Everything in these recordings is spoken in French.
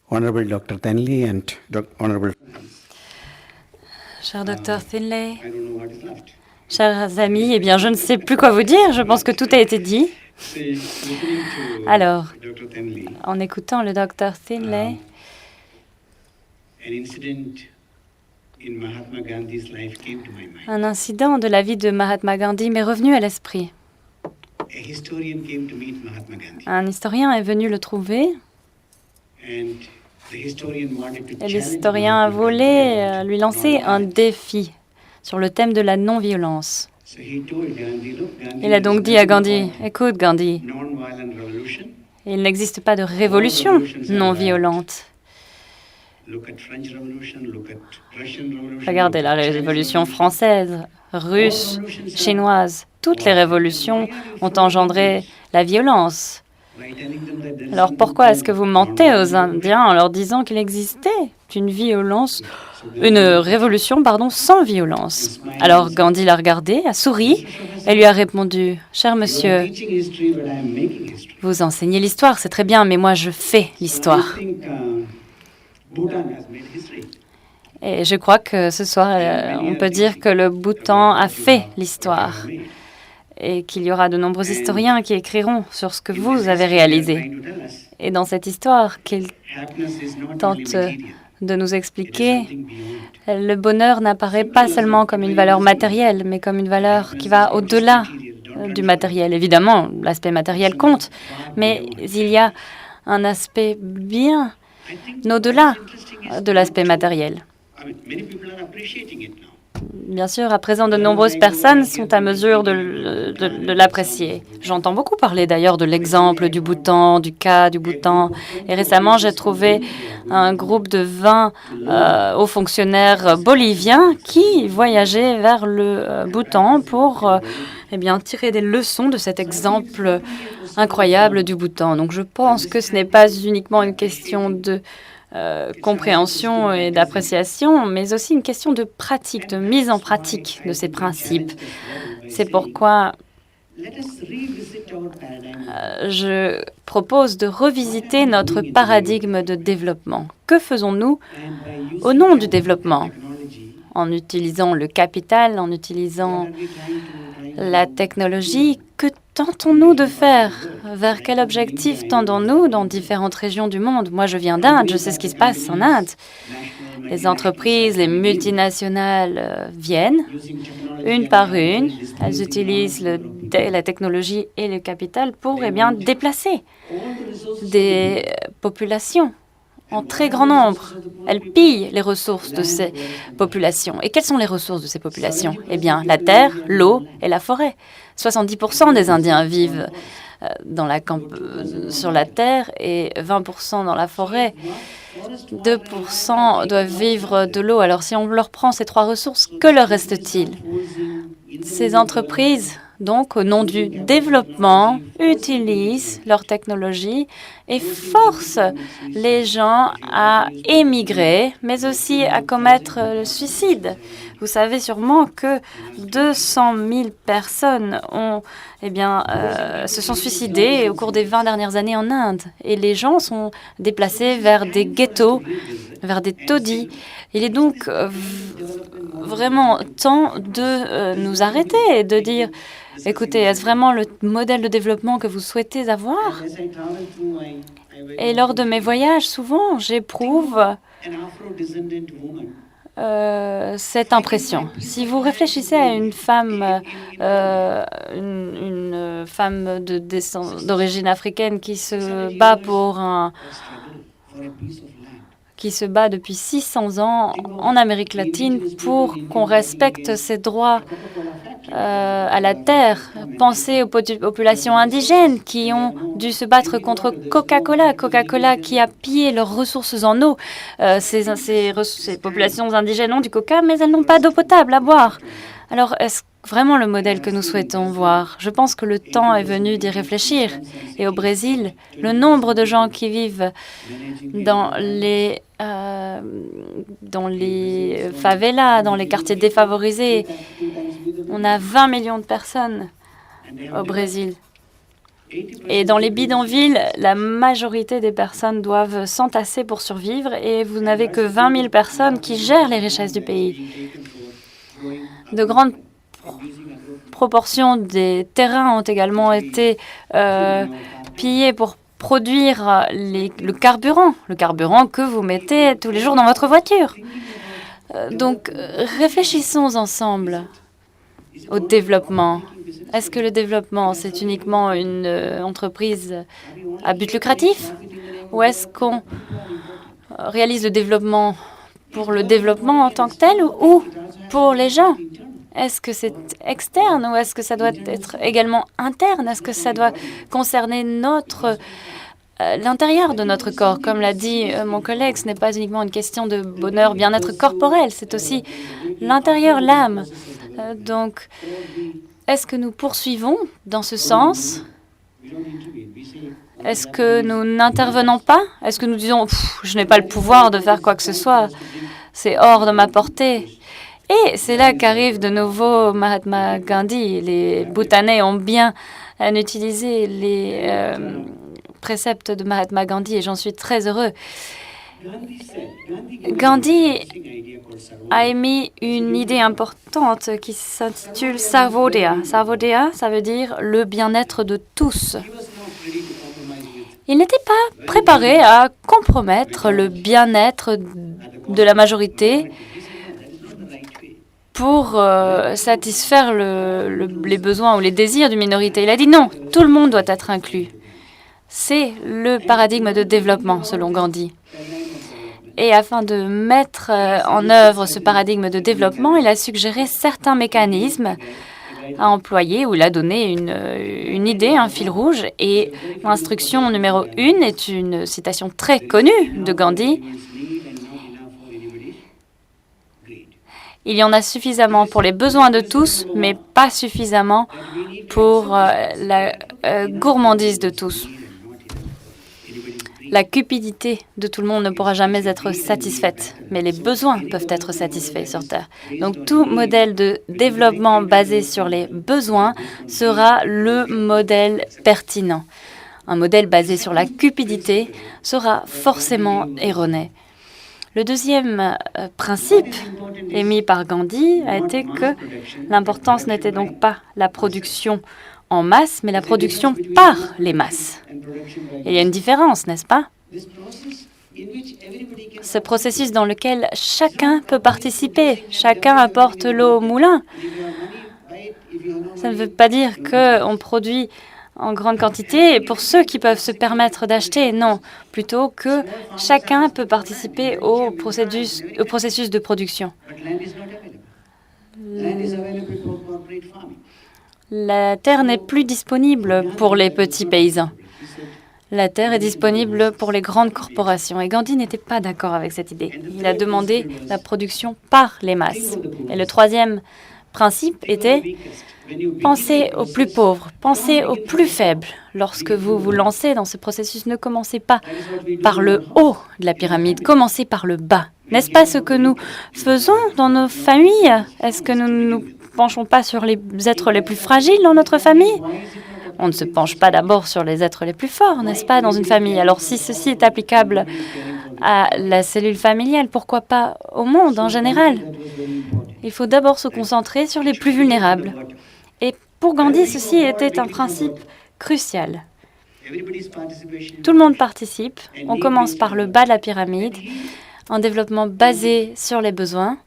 Honorable Dr. Tenley and Honorable. Cher Dr. Finlay, chers amis, eh bien, je ne sais plus quoi vous dire. Je pense que tout a été dit. Alors, en écoutant le Dr. Finlay, un incident de la vie de Mahatma Gandhi m'est revenu à l'esprit. Un historien est venu le trouver. Et l'historien voulait lui lancer un défi sur le thème de la non-violence. Il a donc dit à Gandhi, « Écoute Gandhi, il n'existe pas de révolution non-violente. Regardez la révolution française, russe, chinoise. Toutes les révolutions ont engendré la violence. Alors pourquoi est-ce que vous mentez aux Indiens en leur disant qu'il existait une révolution sans violence? Alors Gandhi l'a regardé, a souri et lui a répondu, « Cher monsieur, vous enseignez l'histoire, c'est très bien, mais moi je fais l'histoire. » Et je crois que ce soir, on peut dire que le Bhoutan a fait l'histoire et qu'il y aura de nombreux historiens qui écriront sur ce que vous avez réalisé. Et dans cette histoire qu'il tente de nous expliquer, le bonheur n'apparaît pas seulement comme une valeur matérielle, mais comme une valeur qui va au-delà du matériel. Évidemment, l'aspect matériel compte, mais il y a un aspect bien au-delà de l'aspect matériel. Bien sûr, à présent, de nombreuses personnes sont à mesure de l'apprécier. J'entends beaucoup parler d'ailleurs de l'exemple du Bhoutan, du cas du Bhoutan. Et récemment, j'ai trouvé un groupe de 20 hauts fonctionnaires boliviens qui voyageaient vers le Bhoutan pour tirer des leçons de cet exemple incroyable du Bhoutan. Donc je pense que ce n'est pas uniquement une question de compréhension et d'appréciation, mais aussi une question de pratique, de mise en pratique de ces principes. C'est pourquoi je propose de revisiter notre paradigme de développement. Que faisons-nous au nom du développement? En utilisant le capital, en utilisant la technologie, que tentons-nous de faire? Vers quel objectif tendons-nous dans différentes régions du monde? Moi, je viens d'Inde, je sais ce qui se passe en Inde. Les entreprises, les multinationales viennent, une par une. Elles utilisent la technologie et le capital pour déplacer des populations en très grand nombre. Elles pillent les ressources de ces populations. Et quelles sont les ressources de ces populations? Eh bien, la terre, l'eau et la forêt. 70% des Indiens vivent sur la terre et 20% dans la forêt. 2% doivent vivre de l'eau. Alors, si on leur prend ces trois ressources, que leur reste-t-il? Ces entreprises, donc, au nom du développement, utilisent leur technologie et forcent les gens à émigrer, mais aussi à commettre le suicide. Vous savez sûrement que 200 000 personnes se sont suicidées au cours des 20 dernières années en Inde. Et les gens sont déplacés vers des ghettos, vers des taudis. Il est donc vraiment temps de nous arrêter et de dire, écoutez, est-ce vraiment le modèle de développement que vous souhaitez avoir? Et lors de mes voyages, souvent, j'éprouve cette impression. Si vous réfléchissez à une femme, une femme d'origine africaine qui se bat qui se bat depuis 600 ans en Amérique latine pour qu'on respecte ses droits à la terre. Pensez aux populations indigènes qui ont dû se battre contre Coca-Cola. Coca-Cola qui a pillé leurs ressources en eau. Ces populations indigènes ont du coca, mais elles n'ont pas d'eau potable à boire. Alors, est-ce vraiment le modèle que nous souhaitons voir? Je pense que le temps est venu d'y réfléchir. Et au Brésil, le nombre de gens qui vivent dans les favelas, dans les quartiers défavorisés, on a 20 millions de personnes au Brésil. Et dans les bidonvilles, la majorité des personnes doivent s'entasser pour survivre et vous n'avez que 20 000 personnes qui gèrent les richesses du pays. De grandes proportions des terrains ont également été pillés pour produire le carburant que vous mettez tous les jours dans votre voiture. Donc, réfléchissons ensemble au développement. Est-ce que le développement, c'est uniquement une entreprise à but lucratif? Ou est-ce qu'on réalise le développement pour le développement en tant que tel ou pour les gens? Est-ce que c'est externe ou est-ce que ça doit être également interne? Est-ce que ça doit concerner l'intérieur de notre corps? Comme l'a dit mon collègue, ce n'est pas uniquement une question de bonheur, bien-être corporel, c'est aussi l'intérieur, l'âme. Donc, est-ce que nous poursuivons dans ce sens? Est-ce que nous n'intervenons pas? Est-ce que nous disons « je n'ai pas le pouvoir de faire quoi que ce soit, c'est hors de ma portée ». Et c'est là qu'arrive de nouveau Mahatma Gandhi. Les Bhoutanais ont bien utilisé les préceptes de Mahatma Gandhi et j'en suis très heureux. Gandhi a émis une idée importante qui s'intitule Sarvodaya. Sarvodaya, ça veut dire le bien-être de tous. Il n'était pas préparé à compromettre le bien-être de la majorité pour satisfaire les besoins ou les désirs d'une minorité. Il a dit non, tout le monde doit être inclus. C'est le paradigme de développement, selon Gandhi. Et afin de mettre en œuvre ce paradigme de développement, il a suggéré certains mécanismes à employer, où il a donné une idée, un fil rouge. Et l'instruction numéro 1 est une citation très connue de Gandhi. Il y en a suffisamment pour les besoins de tous, mais pas suffisamment pour la gourmandise de tous. La cupidité de tout le monde ne pourra jamais être satisfaite, mais les besoins peuvent être satisfaits sur Terre. Donc tout modèle de développement basé sur les besoins sera le modèle pertinent. Un modèle basé sur la cupidité sera forcément erroné. Le deuxième principe émis par Gandhi a été que l'importance n'était donc pas la production en masse, mais la production par les masses. Et il y a une différence, n'est-ce pas? Ce processus dans lequel chacun peut participer, chacun apporte l'eau au moulin. Ça ne veut pas dire qu'on produit en grande quantité pour ceux qui peuvent se permettre d'acheter, non. Plutôt que chacun peut participer au processus de production. La terre n'est plus disponible pour les petits paysans. La terre est disponible pour les grandes corporations. Et Gandhi n'était pas d'accord avec cette idée. Il a demandé la production par les masses. Et le troisième principe était pensez aux plus pauvres, pensez aux plus faibles. Lorsque vous vous lancez dans ce processus, ne commencez pas par le haut de la pyramide, commencez par le bas. N'est-ce pas ce que nous faisons dans nos familles? Est-ce que nous ne nous penchons pas sur les êtres les plus fragiles dans notre famille? On ne se penche pas d'abord sur les êtres les plus forts, n'est-ce pas, dans une famille? Alors si ceci est applicable à la cellule familiale, pourquoi pas au monde en général? Il faut d'abord se concentrer sur les plus vulnérables. Et pour Gandhi, ceci était un principe crucial. Tout le monde participe. On commence par le bas de la pyramide, un développement basé sur les besoins.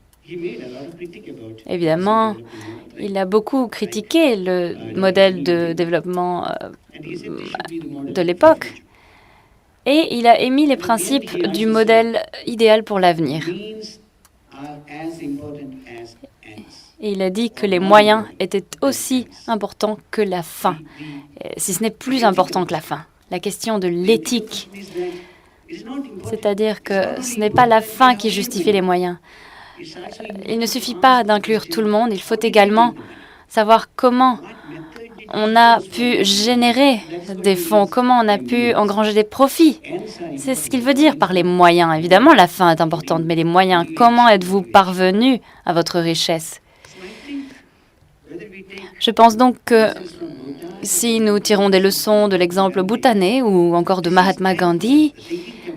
Évidemment, il a beaucoup critiqué le modèle de développement de l'époque. Et il a émis les principes du modèle idéal pour l'avenir. Et il a dit que les moyens étaient aussi importants que la fin, si ce n'est plus important que la fin. La question de l'éthique, c'est-à-dire que ce n'est pas la fin qui justifie les moyens. Il ne suffit pas d'inclure tout le monde, il faut également savoir comment on a pu générer des fonds, comment on a pu engranger des profits. C'est ce qu'il veut dire par les moyens. Évidemment, la fin est importante, mais les moyens, comment êtes-vous parvenu à votre richesse? Je pense donc que Si nous tirons des leçons de l'exemple bhoutanais ou encore de Mahatma Gandhi,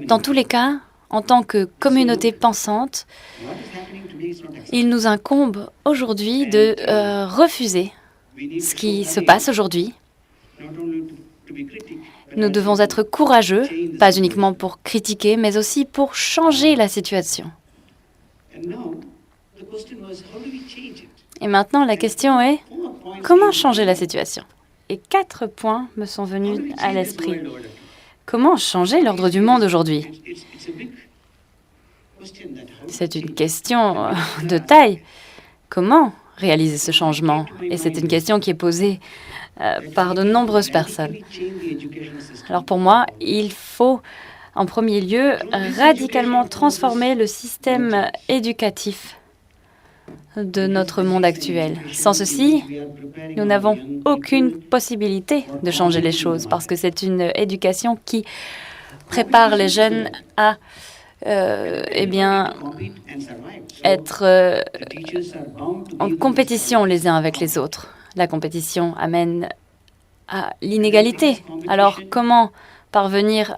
dans tous les cas, en tant que communauté pensante, il nous incombe aujourd'hui de refuser ce qui se passe aujourd'hui. Nous devons être courageux, pas uniquement pour critiquer, mais aussi pour changer la situation. Et maintenant, la question est, comment changer la situation? Et 4 points me sont venus à l'esprit. Comment changer l'ordre du monde aujourd'hui? C'est une question de taille. Comment réaliser ce changement? Et c'est une question qui est posée par de nombreuses personnes. Alors pour moi, il faut en premier lieu radicalement transformer le système éducatif de notre monde actuel. Sans ceci, nous n'avons aucune possibilité de changer les choses parce que c'est une éducation qui prépare les jeunes à être en compétition les uns avec les autres. La compétition amène à l'inégalité. Alors, comment parvenir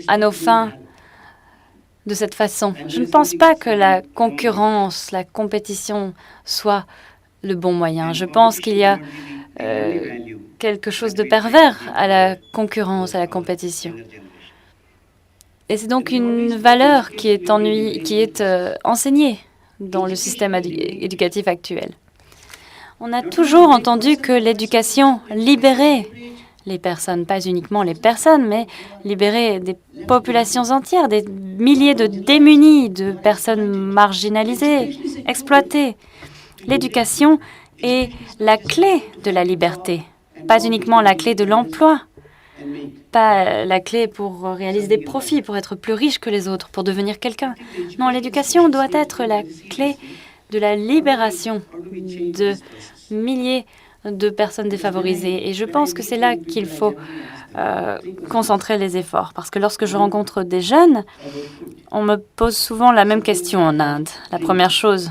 à nos fins de cette façon? Je ne pense pas que la concurrence, la compétition soit le bon moyen. Je pense qu'il y a quelque chose de pervers à la concurrence, à la compétition. Et c'est donc une valeur qui est enseignée dans le système éducatif actuel. On a toujours entendu que l'éducation libérait les personnes, pas uniquement les personnes, mais libérer des populations entières, des milliers de démunis, de personnes marginalisées, exploitées. L'éducation est la clé de la liberté, pas uniquement la clé de l'emploi, pas la clé pour réaliser des profits, pour être plus riche que les autres, pour devenir quelqu'un. Non, l'éducation doit être la clé de la libération de milliers de personnes défavorisées. Et je pense que c'est là qu'il faut concentrer les efforts. Parce que lorsque je rencontre des jeunes, on me pose souvent la même question en Inde. La première chose,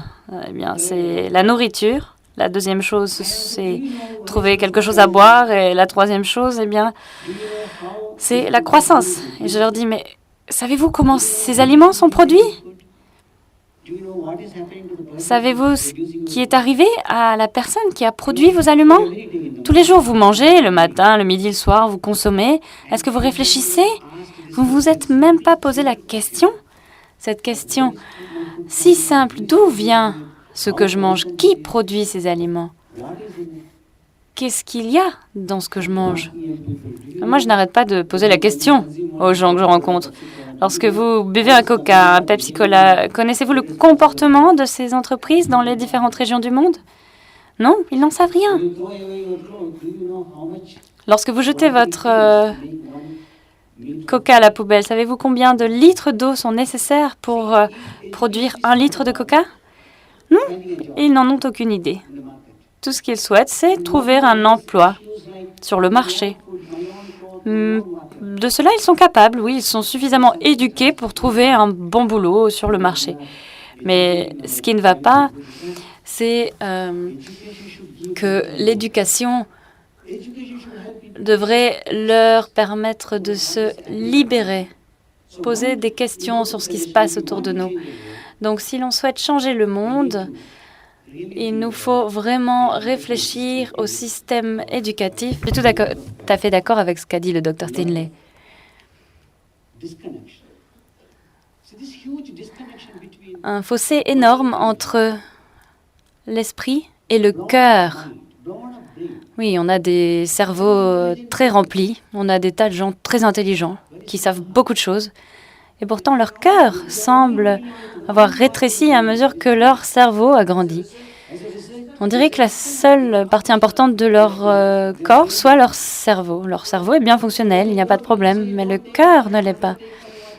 c'est la nourriture. La deuxième chose, c'est trouver quelque chose à boire. Et la troisième chose, c'est la croissance. Et je leur dis, mais savez-vous comment ces aliments sont produits? Savez-vous ce qui est arrivé à la personne qui a produit vos aliments? Tous les jours, vous mangez, le matin, le midi, le soir, vous consommez. Est-ce que vous réfléchissez? Vous ne vous êtes même pas posé la question? Cette question si simple, d'où vient ce que je mange? Qui produit ces aliments? Qu'est-ce qu'il y a dans ce que je mange? Moi, je n'arrête pas de poser la question aux gens que je rencontre. Lorsque vous buvez un Coca, un Pepsi Cola, connaissez-vous le comportement de ces entreprises dans les différentes régions du monde? Non, ils n'en savent rien. Lorsque vous jetez votre Coca à la poubelle, savez-vous combien de litres d'eau sont nécessaires pour produire 1 litre de Coca? Non, ils n'en ont aucune idée. Tout ce qu'ils souhaitent, c'est trouver un emploi sur le marché. De cela, ils sont capables, oui, ils sont suffisamment éduqués pour trouver un bon boulot sur le marché. Mais ce qui ne va pas, c'est que l'éducation devrait leur permettre de se libérer, poser des questions sur ce qui se passe autour de nous. Donc, si l'on souhaite changer le monde, il nous faut vraiment réfléchir au système éducatif. Je suis tout à fait d'accord avec ce qu'a dit le Dr Tinley. Un fossé énorme entre l'esprit et le cœur. Oui, on a des cerveaux très remplis, on a des tas de gens très intelligents qui savent beaucoup de choses. Et pourtant, leur cœur semble avoir rétréci à mesure que leur cerveau a grandi. On dirait que la seule partie importante de leur corps soit leur cerveau. Leur cerveau est bien fonctionnel, il n'y a pas de problème, mais le cœur ne l'est pas.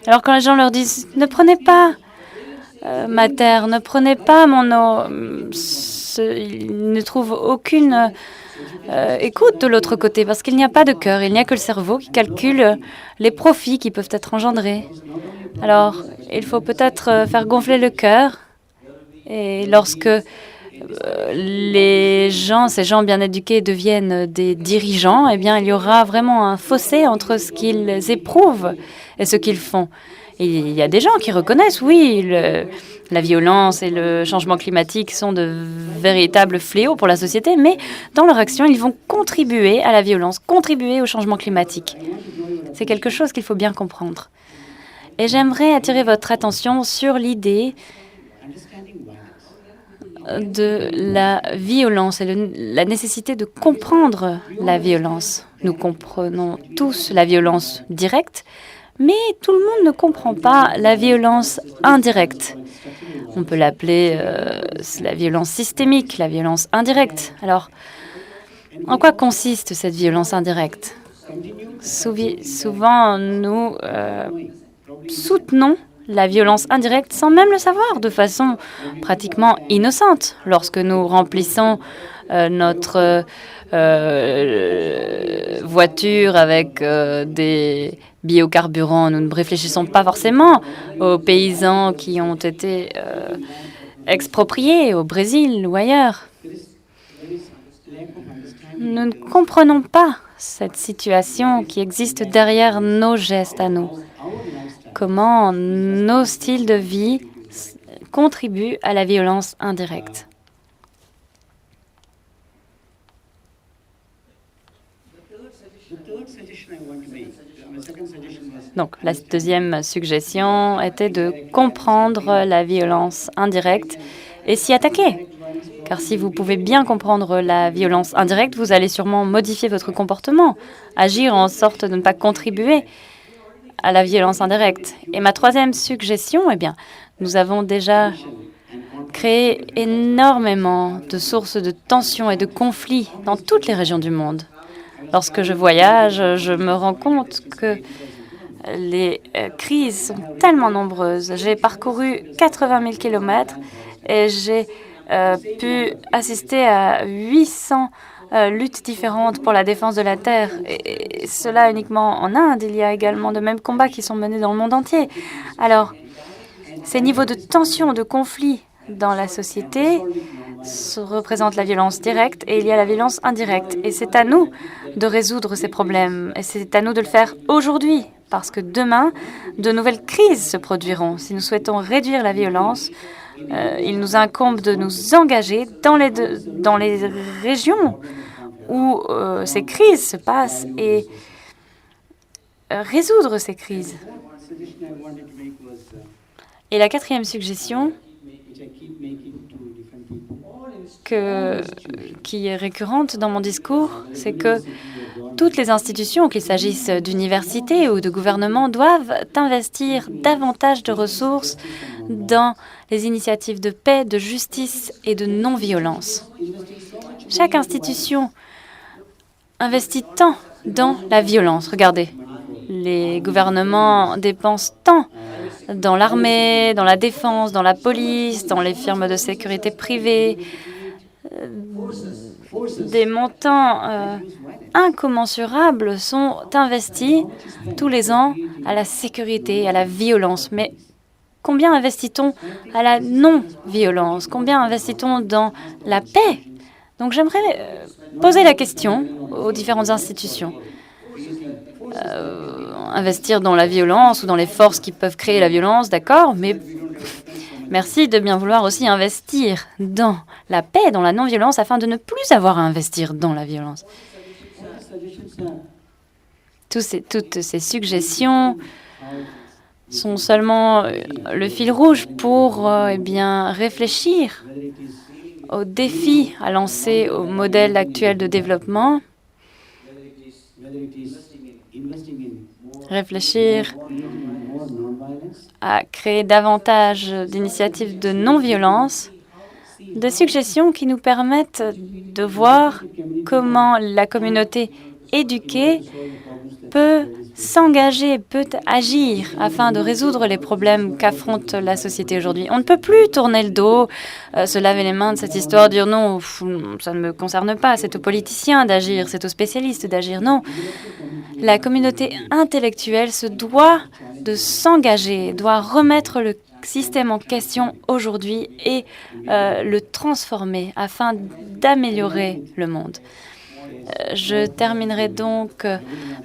Alors quand les gens leur disent « Ne prenez pas ma terre, ne prenez pas mon eau », ils ne trouvent aucune écoute de l'autre côté parce qu'il n'y a pas de cœur, il n'y a que le cerveau qui calcule les profits qui peuvent être engendrés. Alors, il faut peut-être faire gonfler le cœur et lorsque ces gens bien éduqués deviennent des dirigeants, eh bien, il y aura vraiment un fossé entre ce qu'ils éprouvent et ce qu'ils font. Et il y a des gens qui reconnaissent, oui, la violence et le changement climatique sont de véritables fléaux pour la société, mais dans leur action, ils vont contribuer à la violence, contribuer au changement climatique. C'est quelque chose qu'il faut bien comprendre. Et j'aimerais attirer votre attention sur l'idée de la violence et la nécessité de comprendre la violence. Nous comprenons tous la violence directe, mais tout le monde ne comprend pas la violence indirecte. On peut l'appeler la violence systémique, la violence indirecte. Alors, en quoi consiste cette violence indirecte? Souvent, nous soutenons la violence indirecte sans même le savoir, de façon pratiquement innocente. Lorsque nous remplissons notre voiture avec des biocarburants, nous ne réfléchissons pas forcément aux paysans qui ont été expropriés au Brésil ou ailleurs. Nous ne comprenons pas cette situation qui existe derrière nos gestes à nous. Comment nos styles de vie contribuent à la violence indirecte. Donc, la deuxième suggestion était de comprendre la violence indirecte et s'y attaquer. Car si vous pouvez bien comprendre la violence indirecte, vous allez sûrement modifier votre comportement, agir en sorte de ne pas contribuer à la violence indirecte. Et ma troisième suggestion, eh bien, nous avons déjà créé énormément de sources de tensions et de conflits dans toutes les régions du monde. Lorsque je voyage, je me rends compte que les crises sont tellement nombreuses. J'ai parcouru 80 000 kilomètres et j'ai pu assister à 800 luttes différentes pour la défense de la Terre. Et cela uniquement en Inde. Il y a également de mêmes combats qui sont menés dans le monde entier. Alors, ces niveaux de tension, de conflit dans la société représentent la violence directe et il y a la violence indirecte. Et c'est à nous de résoudre ces problèmes. Et c'est à nous de le faire aujourd'hui. Parce que demain, de nouvelles crises se produiront. Si nous souhaitons réduire la violence, il nous incombe de nous engager dans les régions où ces crises se passent et résoudre ces crises. Et la quatrième suggestion, qui est récurrente dans mon discours, c'est que toutes les institutions, qu'il s'agisse d'universités ou de gouvernements, doivent investir davantage de ressources dans les initiatives de paix, de justice et de non-violence. Chaque institution investit tant dans la violence. Regardez, les gouvernements dépensent tant dans l'armée, dans la défense, dans la police, dans les firmes de sécurité privées, des montants incommensurables sont investis tous les ans à la sécurité, à la violence. Mais combien investit-on à la non-violence? Combien investit-on dans la paix? Donc j'aimerais poser la question aux différentes institutions. Investir dans la violence ou dans les forces qui peuvent créer la violence, d'accord, mais merci de bien vouloir aussi investir dans la paix, dans la non-violence, afin de ne plus avoir à investir dans la violence. Toutes ces suggestions sont seulement le fil rouge pour réfléchir aux défis à lancer au modèle actuel de développement, réfléchir à créer davantage d'initiatives de non-violence, des suggestions qui nous permettent de voir comment la communauté éduquée peut s'engager, peut agir afin de résoudre les problèmes qu'affronte la société aujourd'hui. On ne peut plus tourner le dos, se laver les mains de cette histoire, dire non, ça ne me concerne pas, c'est aux politiciens d'agir, c'est aux spécialistes d'agir. Non, la communauté intellectuelle se doit de s'engager, doit remettre le système en question aujourd'hui et le transformer afin d'améliorer le monde. Je terminerai donc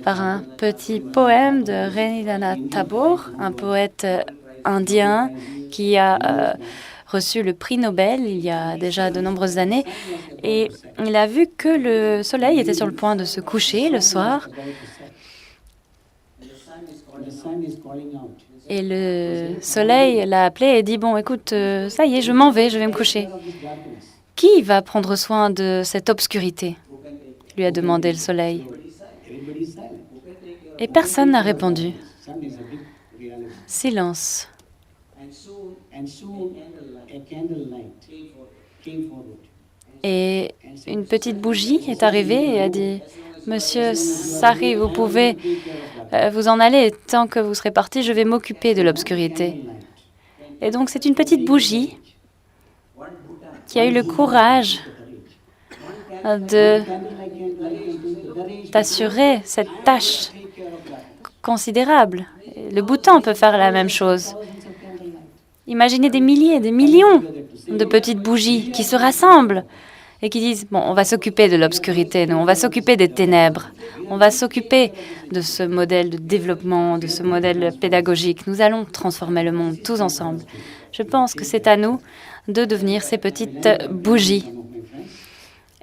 par un petit poème de Rabindranath Tagore, un poète indien qui a reçu le prix Nobel il y a déjà de nombreuses années. Et il a vu que le soleil était sur le point de se coucher le soir. Et le soleil l'a appelé et dit « Bon, écoute, ça y est, je m'en vais, je vais me coucher. Qui va prendre soin de cette obscurité ?» lui a demandé le soleil. Et personne n'a répondu. Silence. Et une petite bougie est arrivée et a dit « Monsieur Sari, vous pouvez vous en aller. Tant que vous serez parti, je vais m'occuper de l'obscurité. » Et donc c'est une petite bougie qui a eu le courage d'assurer cette tâche considérable. Le bouton peut faire la même chose. Imaginez des milliers, des millions de petites bougies qui se rassemblent et qui disent « Bon, on va s'occuper de l'obscurité, nous, on va s'occuper des ténèbres, on va s'occuper de ce modèle de développement, de ce modèle pédagogique. Nous allons transformer le monde tous ensemble. » Je pense que c'est à nous de devenir ces petites bougies.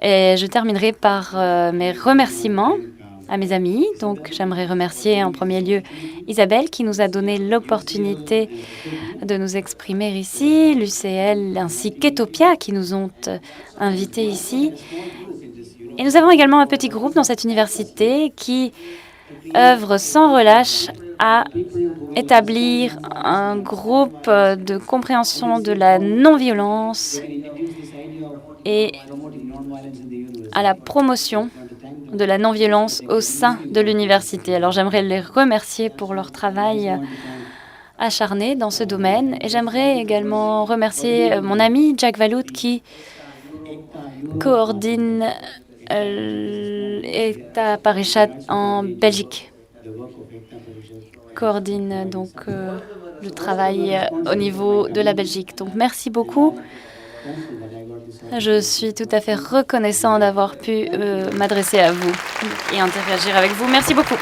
Et je terminerai par mes remerciements à mes amis. Donc, j'aimerais remercier en premier lieu Isabelle qui nous a donné l'opportunité de nous exprimer ici, l'UCL ainsi qu'Etopia qui nous ont invités ici. Et nous avons également un petit groupe dans cette université qui œuvre sans relâche à établir un groupe de compréhension de la non-violence et à la promotion de la non-violence au sein de l'université. Alors j'aimerais les remercier pour leur travail acharné dans ce domaine et j'aimerais également remercier mon ami Jack Valout qui coordonne État Parichat en Belgique. Coordonne donc le travail au niveau de la Belgique. Donc merci beaucoup. Je suis tout à fait reconnaissant d'avoir pu m'adresser à vous et interagir avec vous. Merci beaucoup.